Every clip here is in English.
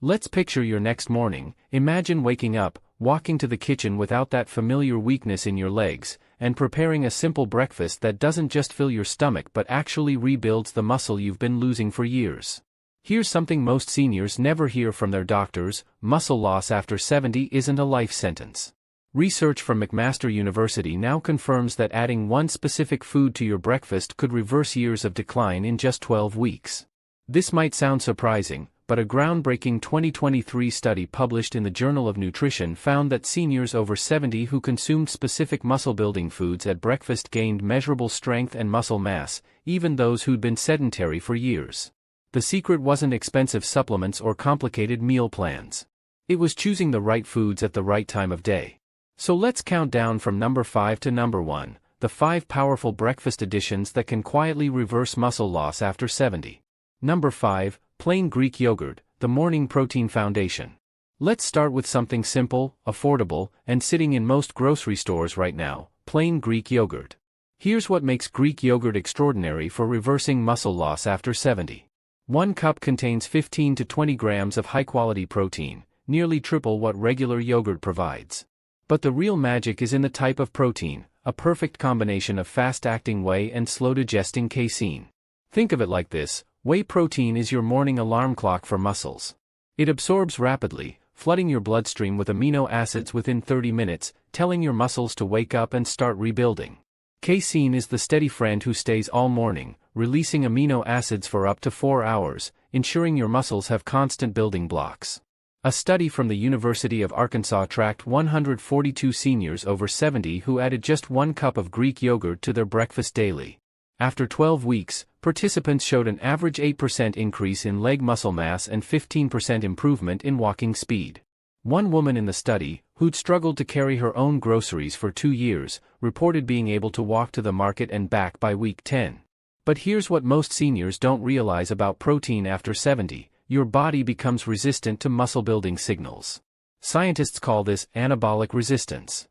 Let's picture your next morning. Imagine waking up, walking to the kitchen without that familiar weakness in your legs, and preparing a simple breakfast that doesn't just fill your stomach but actually rebuilds the muscle you've been losing for years. Here's something most seniors never hear from their doctors: muscle loss after 70 isn't a life sentence. Research from McMaster University now confirms that adding one specific food to your breakfast could reverse years of decline in just 12 weeks. This might sound surprising, but a groundbreaking 2023 study published in the Journal of Nutrition found that seniors over 70 who consumed specific muscle-building foods at breakfast gained measurable strength and muscle mass, even those who'd been sedentary for years. The secret wasn't expensive supplements or complicated meal plans. It was choosing the right foods at the right time of day. So let's count down from number 5 to number 1, the 5 powerful breakfast additions that can quietly reverse muscle loss after 70. Number 5, plain Greek yogurt, the morning protein foundation. Let's start with something simple, affordable, and sitting in most grocery stores right now: plain Greek yogurt. Here's what makes Greek yogurt extraordinary for reversing muscle loss after 70. 1 cup contains 15 to 20 grams of high-quality protein, nearly triple what regular yogurt provides. But the real magic is in the type of protein, a perfect combination of fast-acting whey and slow-digesting casein. Think of it like this: whey protein is your morning alarm clock for muscles. It absorbs rapidly, flooding your bloodstream with amino acids within 30 minutes, telling your muscles to wake up and start rebuilding. Casein is the steady friend who stays all morning, releasing amino acids for up to 4 hours, ensuring your muscles have constant building blocks. A study from the University of Arkansas tracked 142 seniors over 70 who added just 1 cup of Greek yogurt to their breakfast daily. After 12 weeks, participants showed an average 8% increase in leg muscle mass and 15% improvement in walking speed. One woman in the study, who'd struggled to carry her own groceries for 2 years, reported being able to walk to the market and back by week 10. But here's what most seniors don't realize about protein after 70. Your body becomes resistant to muscle-building signals. Scientists call this anabolic resistance.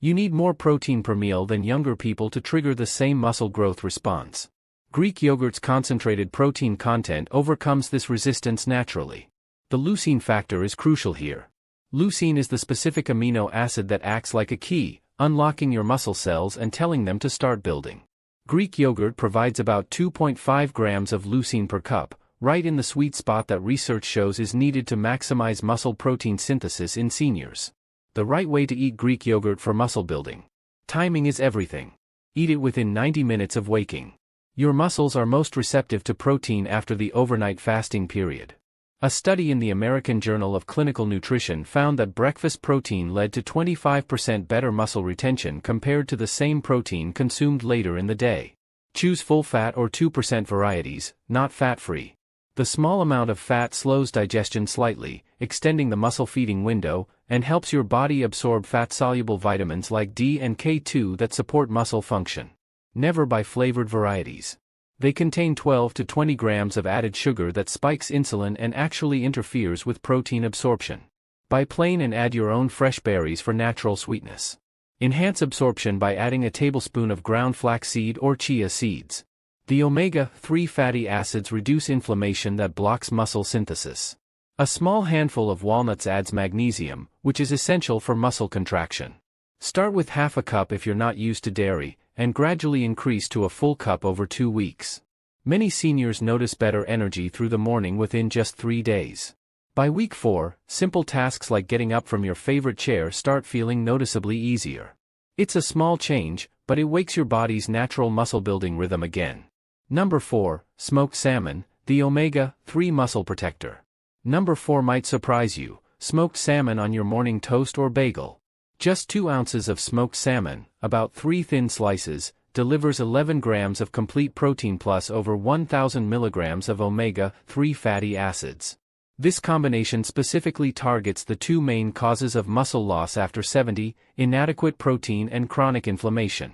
You need more protein per meal than younger people to trigger the same muscle growth response. Greek yogurt's concentrated protein content overcomes this resistance naturally. The leucine factor is crucial here. Leucine is the specific amino acid that acts like a key, unlocking your muscle cells and telling them to start building. Greek yogurt provides about 2.5 grams of leucine per cup, right in the sweet spot that research shows is needed to maximize muscle protein synthesis in seniors. The right way to eat Greek yogurt for muscle building. Timing is everything. Eat it within 90 minutes of waking. Your muscles are most receptive to protein after the overnight fasting period. A study in the American Journal of Clinical Nutrition found that breakfast protein led to 25% better muscle retention compared to the same protein consumed later in the day. Choose full-fat or 2% varieties, not fat-free. The small amount of fat slows digestion slightly, extending the muscle-feeding window, and helps your body absorb fat-soluble vitamins like D and K2 that support muscle function. Never buy flavored varieties. They contain 12 to 20 grams of added sugar that spikes insulin and actually interferes with protein absorption. Buy plain and add your own fresh berries for natural sweetness. Enhance absorption by adding a tablespoon of ground flaxseed or chia seeds. The omega-3 fatty acids reduce inflammation that blocks muscle synthesis. A small handful of walnuts adds magnesium, which is essential for muscle contraction. Start with half a cup if you're not used to dairy, and gradually increase to a full cup over 2 weeks. Many seniors notice better energy through the morning within just 3 days. By week 4, simple tasks like getting up from your favorite chair start feeling noticeably easier. It's a small change, but it wakes your body's natural muscle-building rhythm again. Number 4, smoked salmon, the omega-3 muscle protector. Number 4 might surprise you: smoked salmon on your morning toast or bagel. Just 2 ounces of smoked salmon, about 3 thin slices, delivers 11 grams of complete protein plus over 1,000 milligrams of omega-3 fatty acids. This combination specifically targets the 2 main causes of muscle loss after 70, inadequate protein and chronic inflammation.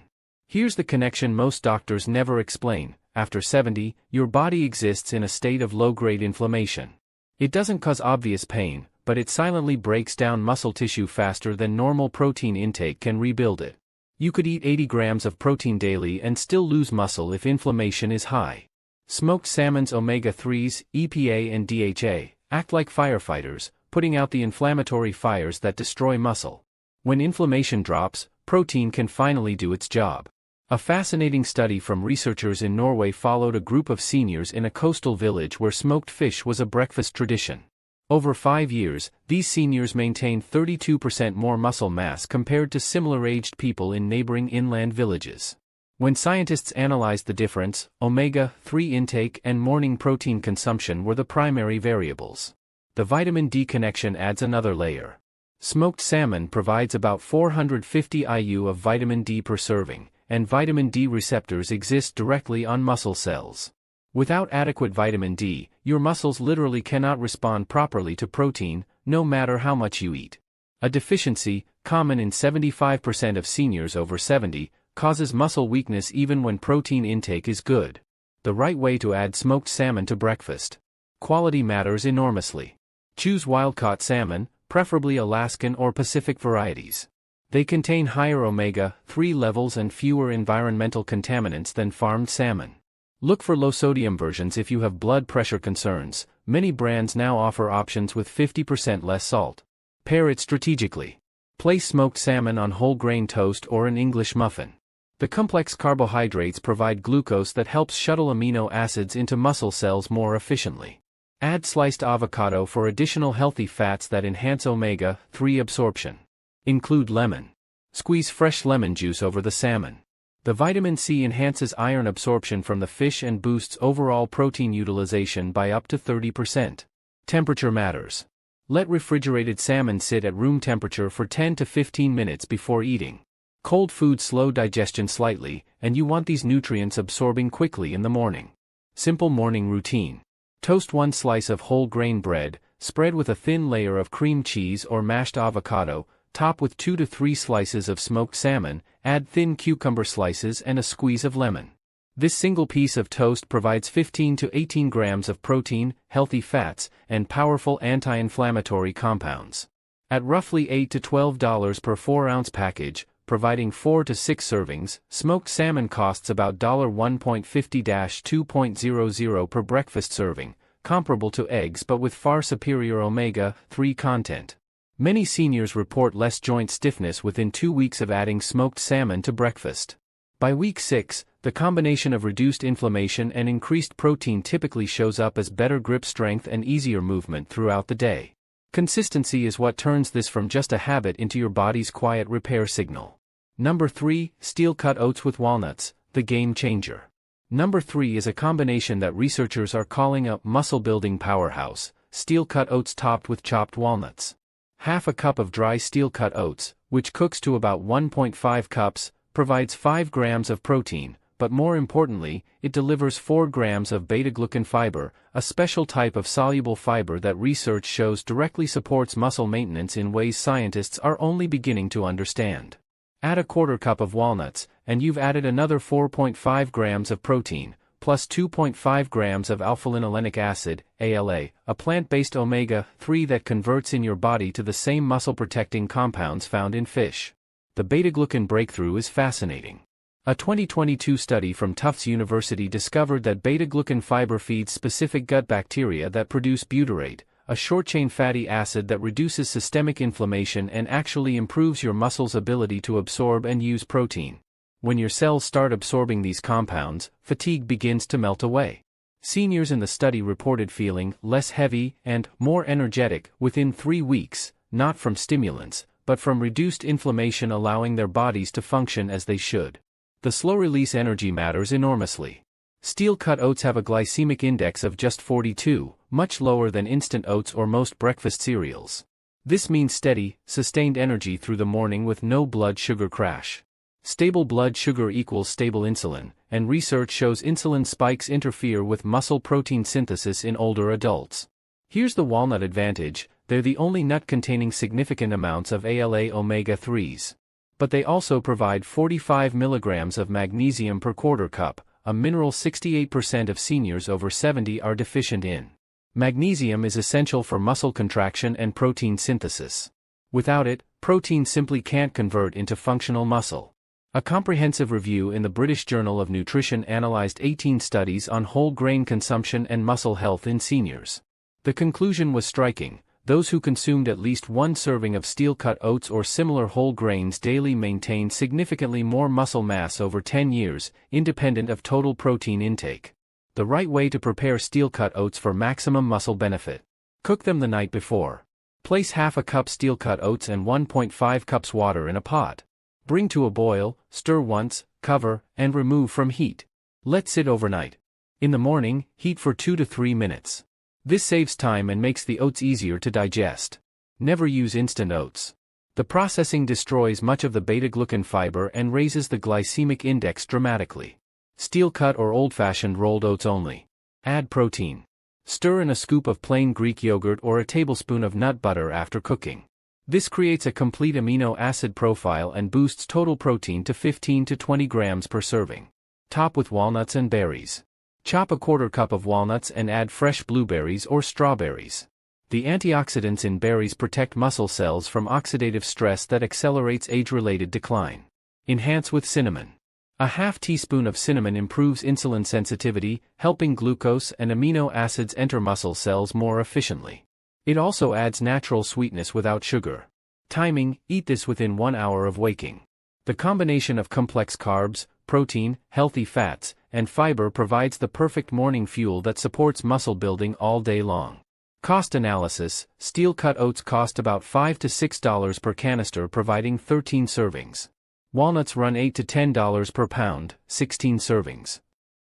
Here's the connection most doctors never explain: after 70, your body exists in a state of low-grade inflammation. It doesn't cause obvious pain, but it silently breaks down muscle tissue faster than normal protein intake can rebuild it. You could eat 80 grams of protein daily and still lose muscle if inflammation is high. Smoked salmon's omega-3s, EPA and DHA, Act like firefighters, putting out the inflammatory fires that destroy muscle. When inflammation drops, protein can finally do its job. A fascinating study from researchers in Norway followed a group of seniors in a coastal village where smoked fish was a breakfast tradition. Over 5 years, these seniors maintained 32% more muscle mass compared to similar-aged people in neighboring inland villages. When scientists analyzed the difference, omega-3 intake and morning protein consumption were the primary variables. The vitamin D connection adds another layer. Smoked salmon provides about 450 IU of vitamin D per serving, and vitamin D receptors exist directly on muscle cells. Without adequate vitamin D, your muscles literally cannot respond properly to protein, no matter how much you eat. A deficiency, common in 75% of seniors over 70, causes muscle weakness even when protein intake is good. The right way to add smoked salmon to breakfast. Quality matters enormously. Choose wild-caught salmon, preferably Alaskan or Pacific varieties. They contain higher omega-3 levels and fewer environmental contaminants than farmed salmon. Look for low-sodium versions if you have blood pressure concerns. Many brands now offer options with 50% less salt. Pair it strategically. Place smoked salmon on whole grain toast or an English muffin. The complex carbohydrates provide glucose that helps shuttle amino acids into muscle cells more efficiently. Add sliced avocado for additional healthy fats that enhance omega-3 absorption. Include lemon. Squeeze fresh lemon juice over the salmon. The vitamin C enhances iron absorption from the fish and boosts overall protein utilization by up to 30%. Temperature matters. Let refrigerated salmon sit at room temperature for 10 to 15 minutes before eating. Cold foods slow digestion slightly, and you want these nutrients absorbing quickly in the morning. Simple morning routine. Toast 1 slice of whole grain bread, spread with a thin layer of cream cheese or mashed avocado, top with 2 to 3 slices of smoked salmon, add thin cucumber slices and a squeeze of lemon. This single piece of toast provides 15 to 18 grams of protein, healthy fats, and powerful anti-inflammatory compounds. At roughly $8 to $12 per 4-ounce package, providing 4 to 6 servings, smoked salmon costs about $1.50-$2.00 per breakfast serving, comparable to eggs but with far superior omega-3 content. Many seniors report less joint stiffness within 2 weeks of adding smoked salmon to breakfast. By week 6, the combination of reduced inflammation and increased protein typically shows up as better grip strength and easier movement throughout the day. Consistency is what turns this from just a habit into your body's quiet repair signal. Number 3, steel-cut oats with walnuts, the game changer. Number 3 is a combination that researchers are calling a muscle-building powerhouse, steel-cut oats topped with chopped walnuts. Half a cup of dry steel-cut oats, which cooks to about 1.5 cups, provides 5 grams of protein, but more importantly, it delivers 4 grams of beta-glucan fiber, a special type of soluble fiber that research shows directly supports muscle maintenance in ways scientists are only beginning to understand. Add a quarter cup of walnuts, and you've added another 4.5 grams of protein, plus 2.5 grams of alpha-linolenic acid, ALA, a plant-based omega-3 that converts in your body to the same muscle-protecting compounds found in fish. The beta-glucan breakthrough is fascinating. A 2022 study from Tufts University discovered that beta-glucan fiber feeds specific gut bacteria that produce butyrate, a short-chain fatty acid that reduces systemic inflammation and actually improves your muscle's ability to absorb and use protein. When your cells start absorbing these compounds, fatigue begins to melt away. Seniors in the study reported feeling less heavy and more energetic within 3 weeks, not from stimulants, but from reduced inflammation allowing their bodies to function as they should. The slow-release energy matters enormously. Steel-cut oats have a glycemic index of just 42, much lower than instant oats or most breakfast cereals. This means steady, sustained energy through the morning with no blood sugar crash. Stable blood sugar equals stable insulin, and research shows insulin spikes interfere with muscle protein synthesis in older adults. Here's the walnut advantage: they're the only nut containing significant amounts of ALA omega-3s. But they also provide 45 milligrams of magnesium per quarter cup, a mineral 68% of seniors over 70 are deficient in. Magnesium is essential for muscle contraction and protein synthesis. Without it, protein simply can't convert into functional muscle. A comprehensive review in the British Journal of Nutrition analyzed 18 studies on whole grain consumption and muscle health in seniors. The conclusion was striking: those who consumed at least one serving of steel-cut oats or similar whole grains daily maintained significantly more muscle mass over 10 years, independent of total protein intake. The right way to prepare steel-cut oats for maximum muscle benefit. Cook them the night before. Place half a cup steel-cut oats and 1.5 cups water in a pot. Bring to a boil, stir once, cover, and remove from heat. Let sit overnight. In the morning, heat for 2 to 3 minutes. This saves time and makes the oats easier to digest. Never use instant oats. The processing destroys much of the beta-glucan fiber and raises the glycemic index dramatically. Steel-cut or old-fashioned rolled oats only. Add protein. Stir in a scoop of plain Greek yogurt or a tablespoon of nut butter after cooking. This creates a complete amino acid profile and boosts total protein to 15 to 20 grams per serving. Top with walnuts and berries. Chop a quarter cup of walnuts and add fresh blueberries or strawberries. The antioxidants in berries protect muscle cells from oxidative stress that accelerates age-related decline. Enhance with cinnamon. A half teaspoon of cinnamon improves insulin sensitivity, helping glucose and amino acids enter muscle cells more efficiently. It also adds natural sweetness without sugar. Timing: eat this within 1 hour of waking. The combination of complex carbs, protein, healthy fats, and fiber provides the perfect morning fuel that supports muscle building all day long. Cost analysis: steel-cut oats cost about $5 to $6 per canister, providing 13 servings. Walnuts run $8 to $10 per pound, 16 servings.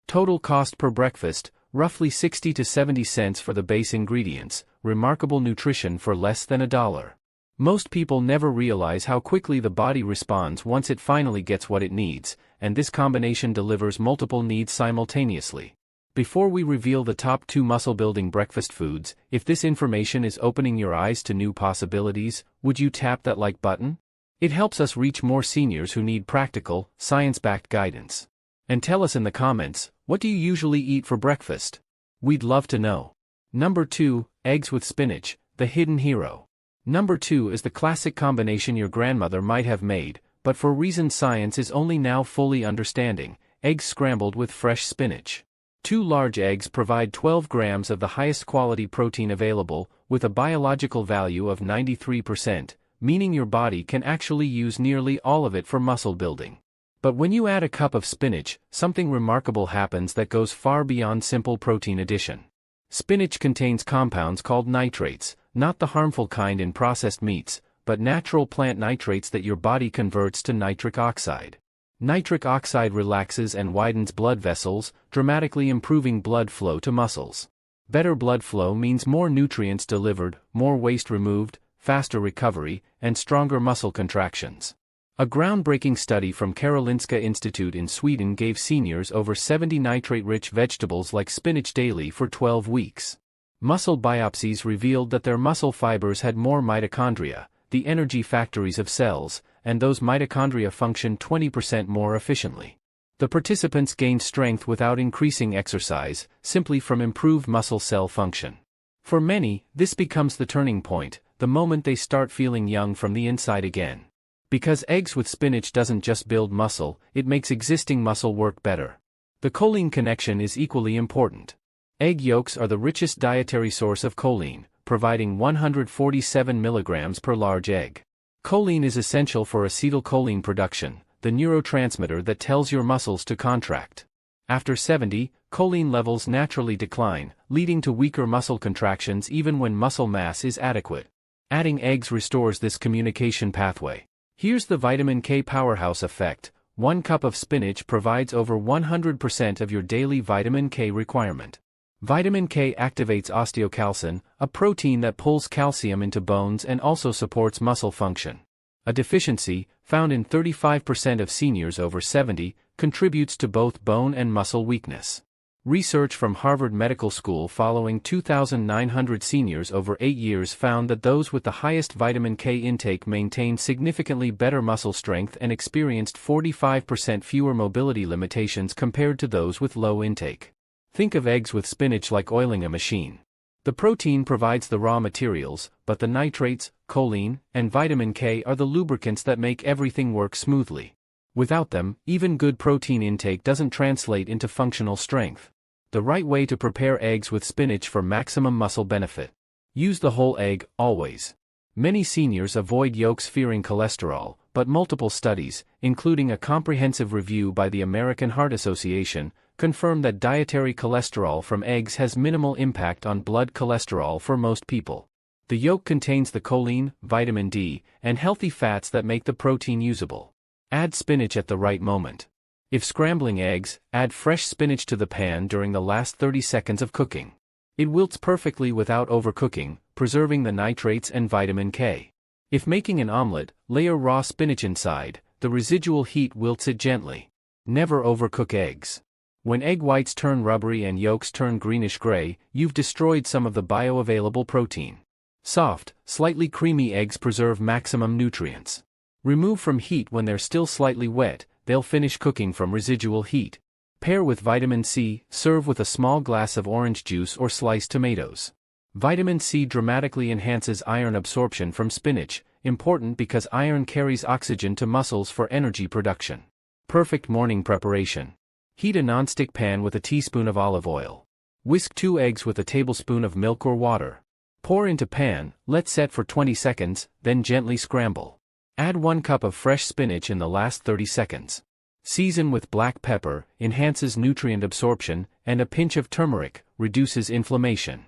Total cost per breakfast, roughly 60 to 70 cents for the base ingredients, remarkable nutrition for less than $1. Most people never realize how quickly the body responds once it finally gets what it needs, and this combination delivers multiple needs simultaneously. Before we reveal the top 2 muscle-building breakfast foods, if this information is opening your eyes to new possibilities, would you tap that like button? It helps us reach more seniors who need practical, science-backed guidance. And tell us in the comments, what do you usually eat for breakfast? We'd love to know. Number 2, eggs with spinach, the hidden hero. Number 2 is the classic combination your grandmother might have made, but for reasons science is only now fully understanding: eggs scrambled with fresh spinach. 2 large eggs provide 12 grams of the highest quality protein available, with a biological value of 93%, meaning your body can actually use nearly all of it for muscle building. But when you add a cup of spinach, something remarkable happens that goes far beyond simple protein addition. Spinach contains compounds called nitrates, not the harmful kind in processed meats, but natural plant nitrates that your body converts to nitric oxide. Nitric oxide relaxes and widens blood vessels, dramatically improving blood flow to muscles. Better blood flow means more nutrients delivered, more waste removed, faster recovery, and stronger muscle contractions. A groundbreaking study from Karolinska Institute in Sweden gave seniors over 70 nitrate-rich vegetables like spinach daily for 12 weeks. Muscle biopsies revealed that their muscle fibers had more mitochondria, the energy factories of cells, and those mitochondria functioned 20% more efficiently. The participants gained strength without increasing exercise, simply from improved muscle cell function. For many, this becomes the turning point, the moment they start feeling young from the inside again. Because eggs with spinach doesn't just build muscle, it makes existing muscle work better. The choline connection is equally important. Egg yolks are the richest dietary source of choline, providing 147 milligrams per large egg. Choline is essential for acetylcholine production, the neurotransmitter that tells your muscles to contract. After 70, choline levels naturally decline, leading to weaker muscle contractions even when muscle mass is adequate. Adding eggs restores this communication pathway. Here's the vitamin K powerhouse effect. 1 cup of spinach provides over 100% of your daily vitamin K requirement. Vitamin K activates osteocalcin, a protein that pulls calcium into bones and also supports muscle function. A deficiency, found in 35% of seniors over 70, contributes to both bone and muscle weakness. Research from Harvard Medical School following 2,900 seniors over 8 years found that those with the highest vitamin K intake maintained significantly better muscle strength and experienced 45% fewer mobility limitations compared to those with low intake. Think of eggs with spinach like oiling a machine. The protein provides the raw materials, but the nitrates, choline, and vitamin K are the lubricants that make everything work smoothly. Without them, even good protein intake doesn't translate into functional strength. The right way to prepare eggs with spinach for maximum muscle benefit. Use the whole egg, always. Many seniors avoid yolks fearing cholesterol, but multiple studies, including a comprehensive review by the American Heart Association, confirm that dietary cholesterol from eggs has minimal impact on blood cholesterol for most people. The yolk contains the choline, vitamin D, and healthy fats that make the protein usable. Add spinach at the right moment. If scrambling eggs, add fresh spinach to the pan during the last 30 seconds of cooking. It wilts perfectly without overcooking, preserving the nitrates and vitamin K. If making an omelet, layer raw spinach inside, the residual heat wilts it gently. Never overcook eggs. When egg whites turn rubbery and yolks turn greenish-gray, you've destroyed some of the bioavailable protein. Soft, slightly creamy eggs preserve maximum nutrients. Remove from heat when they're still slightly wet, they'll finish cooking from residual heat. Pair with vitamin C, serve with a small glass of orange juice or sliced tomatoes. Vitamin C dramatically enhances iron absorption from spinach, important because iron carries oxygen to muscles for energy production. Perfect morning preparation. Heat a nonstick pan with a teaspoon of olive oil. Whisk 2 eggs with a tablespoon of milk or water. Pour into pan, let set for 20 seconds, then gently scramble. Add 1 cup of fresh spinach in the last 30 seconds. Season with black pepper, enhances nutrient absorption, and a pinch of turmeric, reduces inflammation.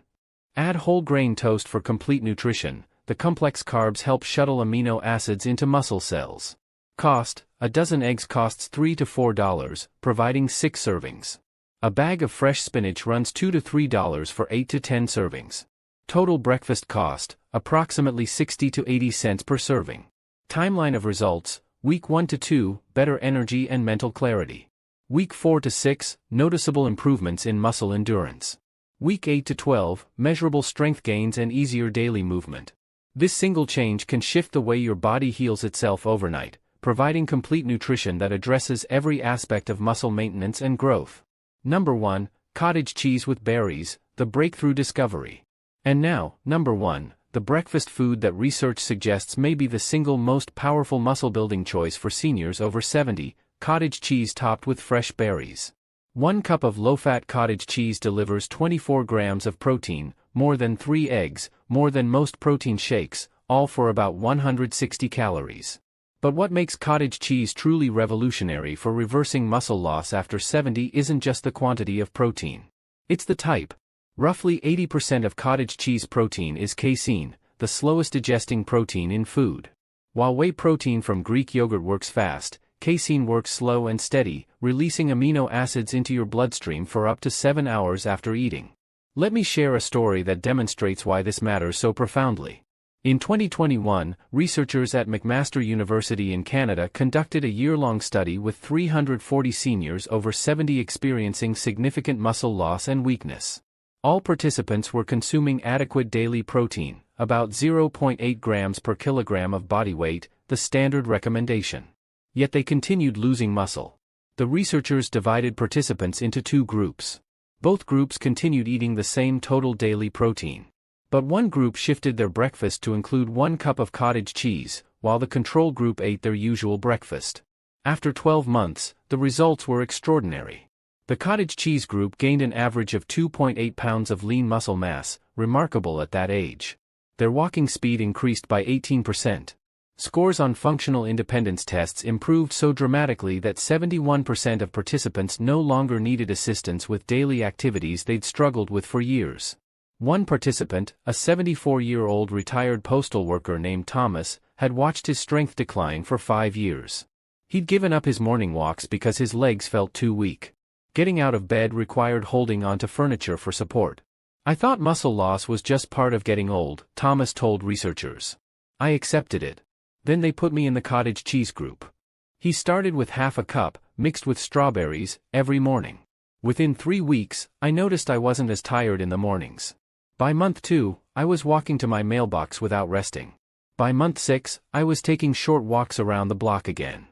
Add whole grain toast for complete nutrition. The complex carbs help shuttle amino acids into muscle cells. Cost: a dozen eggs costs $3 to $4, providing 6 servings. A bag of fresh spinach runs $2 to $3 for 8 to 10 servings. Total breakfast cost, approximately 60 to 80 cents per serving. Timeline of results: Week 1 to 2, better energy and mental clarity. Week 4 to 6, noticeable improvements in muscle endurance. Week 8 to 12, measurable strength gains and easier daily movement. This single change can shift the way your body heals itself overnight, providing complete nutrition that addresses every aspect of muscle maintenance and growth. Number 1, cottage cheese with berries, the breakthrough discovery. And now, number 1. The breakfast food that research suggests may be the single most powerful muscle-building choice for seniors over 70, cottage cheese topped with fresh berries. 1 cup of low-fat cottage cheese delivers 24 grams of protein, more than 3 eggs, more than most protein shakes, all for about 160 calories. But what makes cottage cheese truly revolutionary for reversing muscle loss after 70 isn't just the quantity of protein. It's the type. Roughly 80% of cottage cheese protein is casein, the slowest digesting protein in food. While whey protein from Greek yogurt works fast, casein works slow and steady, releasing amino acids into your bloodstream for up to 7 hours after eating. Let me share a story that demonstrates why this matters so profoundly. In 2021, researchers at McMaster University in Canada conducted a year-long study with 340 seniors over 70 experiencing significant muscle loss and weakness. All participants were consuming adequate daily protein, about 0.8 grams per kilogram of body weight, the standard recommendation. Yet they continued losing muscle. The researchers divided participants into 2 groups. Both groups continued eating the same total daily protein. But one group shifted their breakfast to include 1 cup of cottage cheese, while the control group ate their usual breakfast. After 12 months, the results were extraordinary. The cottage cheese group gained an average of 2.8 pounds of lean muscle mass, remarkable at that age. Their walking speed increased by 18%. Scores on functional independence tests improved so dramatically that 71% of participants no longer needed assistance with daily activities they'd struggled with for years. One participant, a 74-year-old retired postal worker named Thomas, had watched his strength decline for 5 years. He'd given up his morning walks because his legs felt too weak. Getting out of bed required holding onto furniture for support. "I thought muscle loss was just part of getting old," Thomas told researchers. "I accepted it. Then they put me in the cottage cheese group." He started with half a cup, mixed with strawberries, every morning. "Within 3 weeks, I noticed I wasn't as tired in the mornings. By month 2, I was walking to my mailbox without resting. By month 6, I was taking short walks around the block again."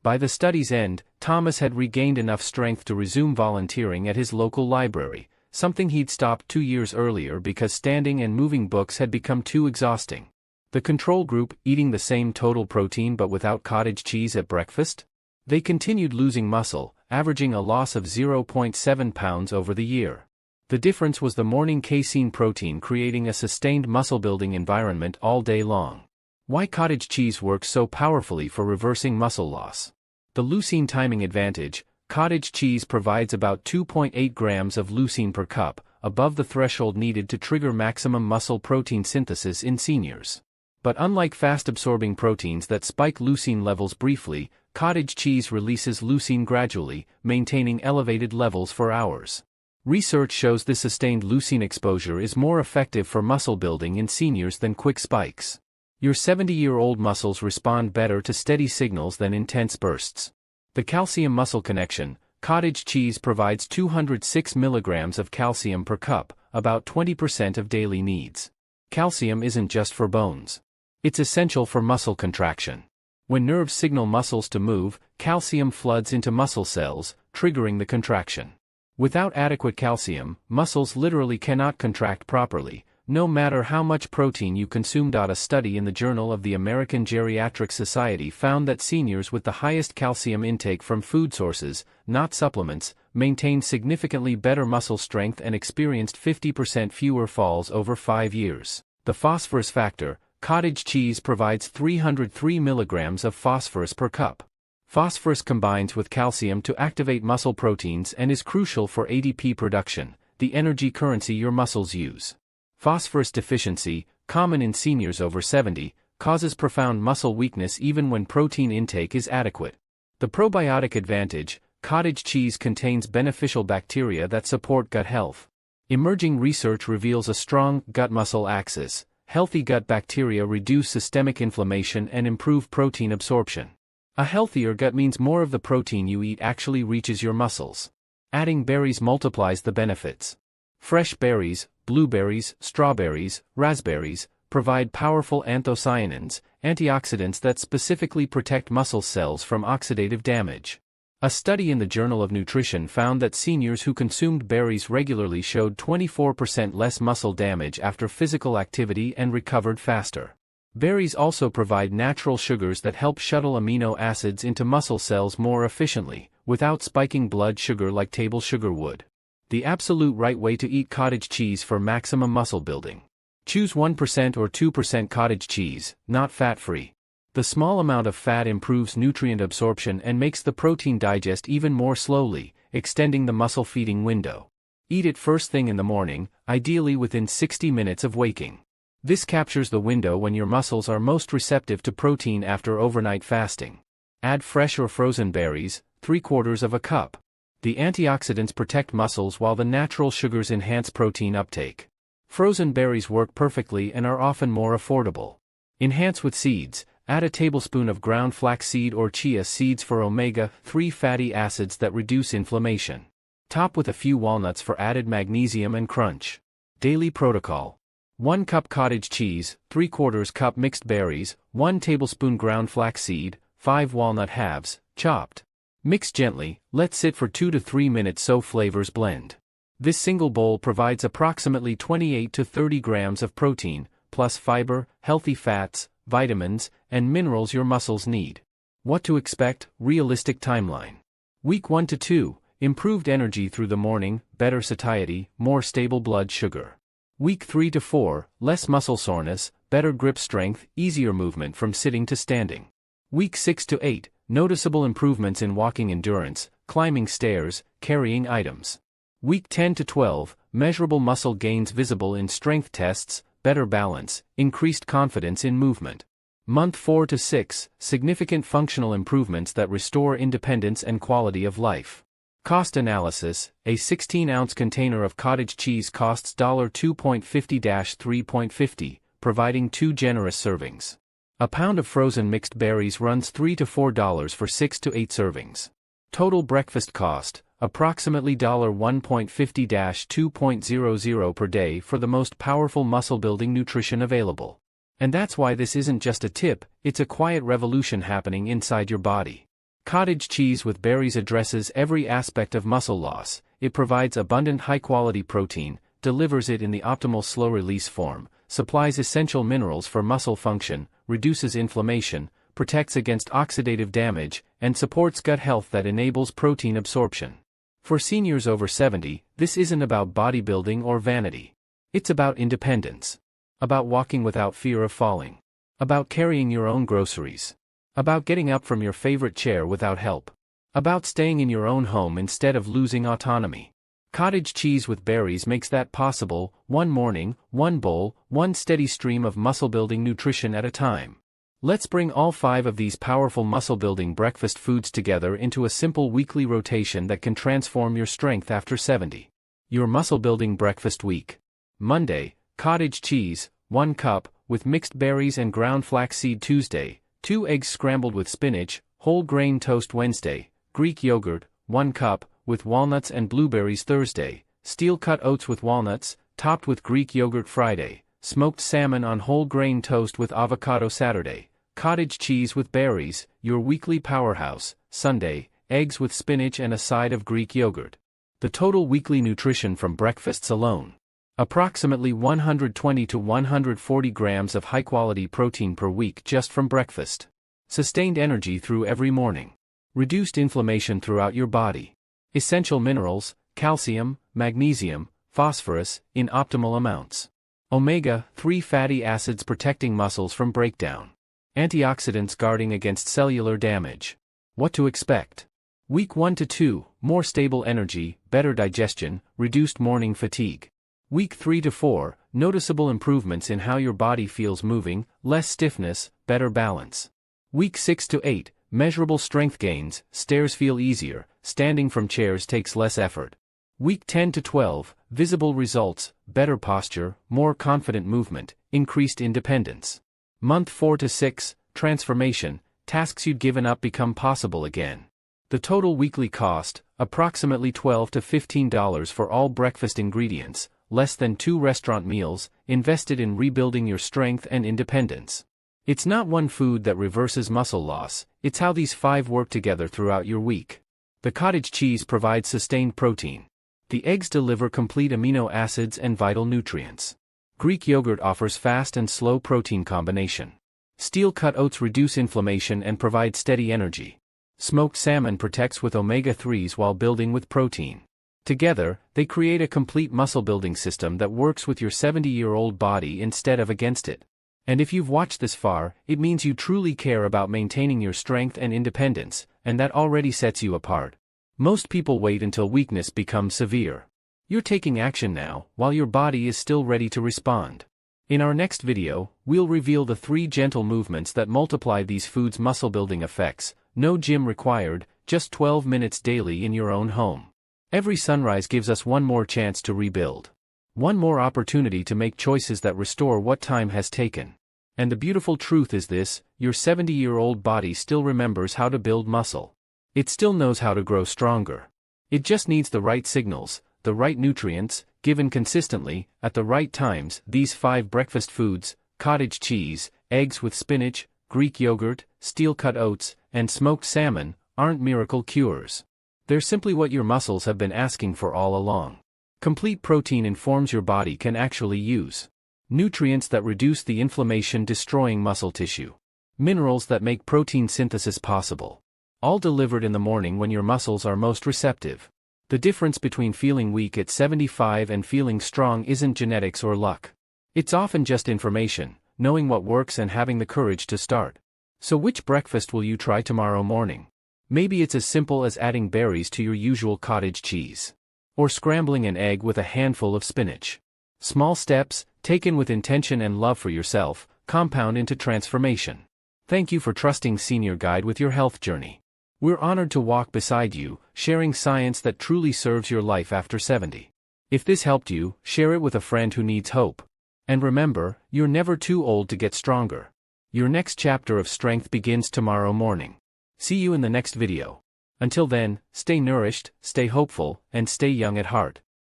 By the study's end, Thomas had regained enough strength to resume volunteering at his local library, something he'd stopped 2 years earlier because standing and moving books had become too exhausting. The control group, eating the same total protein but without cottage cheese at breakfast? They continued losing muscle, averaging a loss of 0.7 pounds over the year. The difference was the morning casein protein creating a sustained muscle-building environment all day long. Why cottage cheese works so powerfully for reversing muscle loss. The leucine timing advantage. Cottage cheese provides about 2.8 grams of leucine per cup, above the threshold needed to trigger maximum muscle protein synthesis in seniors. But unlike fast-absorbing proteins that spike leucine levels briefly, cottage cheese releases leucine gradually, maintaining elevated levels for hours. Research shows this sustained leucine exposure is more effective for muscle building in seniors than quick spikes. Your 70-year-old muscles respond better to steady signals than intense bursts. The calcium-muscle connection. Cottage cheese provides 206 milligrams of calcium per cup, about 20% of daily needs. Calcium isn't just for bones. It's essential for muscle contraction. When nerves signal muscles to move, calcium floods into muscle cells, triggering the contraction. Without adequate calcium, muscles literally cannot contract properly, no matter how much protein you consume. A study in the Journal of the American Geriatric Society found that seniors with the highest calcium intake from food sources, not supplements, maintained significantly better muscle strength and experienced 50% fewer falls over 5 years. The phosphorus factor. Cottage cheese provides 303 milligrams of phosphorus per cup. Phosphorus combines with calcium to activate muscle proteins and is crucial for ATP production, the energy currency your muscles use. Phosphorus deficiency, common in seniors over 70, causes profound muscle weakness even when protein intake is adequate. The probiotic advantage. Cottage cheese contains beneficial bacteria that support gut health. Emerging research reveals a strong gut-muscle axis. Healthy gut bacteria reduce systemic inflammation and improve protein absorption. A healthier gut means more of the protein you eat actually reaches your muscles. Adding berries multiplies the benefits. Fresh berries, blueberries, strawberries, raspberries, provide powerful anthocyanins, antioxidants that specifically protect muscle cells from oxidative damage. A study in the Journal of Nutrition found that seniors who consumed berries regularly showed 24% less muscle damage after physical activity and recovered faster. Berries also provide natural sugars that help shuttle amino acids into muscle cells more efficiently, without spiking blood sugar like table sugar would. The absolute right way to eat cottage cheese for maximum muscle building. Choose 1% or 2% cottage cheese, not fat-free. The small amount of fat improves nutrient absorption and makes the protein digest even more slowly, extending the muscle feeding window. Eat it first thing in the morning, ideally within 60 minutes of waking. This captures the window when your muscles are most receptive to protein after overnight fasting. Add fresh or frozen berries, 3/4 cup. The antioxidants protect muscles while the natural sugars enhance protein uptake. Frozen berries work perfectly and are often more affordable. Enhance with seeds. Add a tablespoon of ground flaxseed or chia seeds for omega-3 fatty acids that reduce inflammation. Top with a few walnuts for added magnesium and crunch. Daily protocol. 1 cup cottage cheese, 3/4 cup mixed berries, 1 tablespoon ground flaxseed, 5 walnut halves, chopped. Mix gently, let sit for 2 to 3 minutes so flavors blend. This single bowl provides approximately 28 to 30 grams of protein, plus fiber, healthy fats, vitamins, and minerals your muscles need. What to expect? Realistic timeline. Week 1 to 2, improved energy through the morning, better satiety, more stable blood sugar. Week 3 to 4, less muscle soreness, better grip strength, easier movement from sitting to standing. Week 6 to 8, noticeable improvements in walking endurance, climbing stairs, carrying items. Week 10 to 12, measurable muscle gains visible in strength tests, better balance, increased confidence in movement. Month 4 to 6, significant functional improvements that restore independence and quality of life. Cost analysis. A 16-ounce container of cottage cheese costs $2.50-3.50, providing 2 generous servings. A pound of frozen mixed berries runs $3 to $4 for 6 to 8 servings. Total breakfast cost, approximately $1.50-2.00 per day for the most powerful muscle-building nutrition available. And that's why this isn't just a tip, it's a quiet revolution happening inside your body. Cottage cheese with berries addresses every aspect of muscle loss. It provides abundant high-quality protein, delivers it in the optimal slow-release form, supplies essential minerals for muscle function, reduces inflammation, protects against oxidative damage, and supports gut health that enables protein absorption. For seniors over 70, this isn't about bodybuilding or vanity. It's about independence. About walking without fear of falling. About carrying your own groceries. About getting up from your favorite chair without help. About staying in your own home instead of losing autonomy. Cottage cheese with berries makes that possible, one morning, one bowl, one steady stream of muscle-building nutrition at a time. Let's bring all 5 of these powerful muscle-building breakfast foods together into a simple weekly rotation that can transform your strength after 70. Your muscle-building breakfast week. Monday, cottage cheese, 1 cup, with mixed berries and ground flaxseed. Tuesday, 2 eggs scrambled with spinach, whole grain toast. Wednesday, Greek yogurt, 1 cup, with walnuts and blueberries. Thursday, steel-cut oats with walnuts, topped with Greek yogurt. Friday, smoked salmon on whole grain toast with avocado. Saturday, cottage cheese with berries, your weekly powerhouse. Sunday, eggs with spinach and a side of Greek yogurt. The total weekly nutrition from breakfasts alone. Approximately 120 to 140 grams of high-quality protein per week just from breakfast. Sustained energy through every morning. Reduced inflammation throughout your body. Essential minerals, calcium, magnesium, phosphorus, in optimal amounts. Omega-3 fatty acids protecting muscles from breakdown. Antioxidants guarding against cellular damage. What to expect? Week 1 to 2, more stable energy, better digestion, reduced morning fatigue. Week 3 to 4, noticeable improvements in how your body feels moving, less stiffness, better balance. Week 6 to 8, measurable strength gains, stairs feel easier, standing from chairs takes less effort. Week 10 to 12, visible results, better posture, more confident movement, increased independence. Month 4 to 6, transformation, tasks you'd given up become possible again. The total weekly cost, approximately $12 to $15 for all breakfast ingredients, less than 2 restaurant meals, invested in rebuilding your strength and independence. It's not one food that reverses muscle loss, it's how these 5 work together throughout your week. The cottage cheese provides sustained protein. The eggs deliver complete amino acids and vital nutrients. Greek yogurt offers fast and slow protein combination. Steel-cut oats reduce inflammation and provide steady energy. Smoked salmon protects with omega-3s while building with protein. Together, they create a complete muscle-building system that works with your 70-year-old body instead of against it. And if you've watched this far, it means you truly care about maintaining your strength and independence, and that already sets you apart. Most people wait until weakness becomes severe. You're taking action now, while your body is still ready to respond. In our next video, we'll reveal the 3 gentle movements that multiply these foods' muscle-building effects. No gym required, just 12 minutes daily in your own home. Every sunrise gives us one more chance to rebuild. One more opportunity to make choices that restore what time has taken. And the beautiful truth is this, your 70-year-old body still remembers how to build muscle. It still knows how to grow stronger. It just needs the right signals, the right nutrients, given consistently, at the right times. These 5 breakfast foods, cottage cheese, eggs with spinach, Greek yogurt, steel-cut oats, and smoked salmon, aren't miracle cures. They're simply what your muscles have been asking for all along. Complete protein informs your body can actually use. Nutrients that reduce the inflammation destroying muscle tissue. Minerals that make protein synthesis possible. All delivered in the morning when your muscles are most receptive. The difference between feeling weak at 75 and feeling strong isn't genetics or luck. It's often just information, knowing what works and having the courage to start. So which breakfast will you try tomorrow morning? Maybe it's as simple as adding berries to your usual cottage cheese. Or scrambling an egg with a handful of spinach. Small steps, taken with intention and love for yourself, compound into transformation. Thank you for trusting Senior Guide with your health journey. We're honored to walk beside you, sharing science that truly serves your life after 70. If this helped you, share it with a friend who needs hope. And remember, you're never too old to get stronger. Your next chapter of strength begins tomorrow morning. See you in the next video. Until then, stay nourished, stay hopeful, and stay young at heart.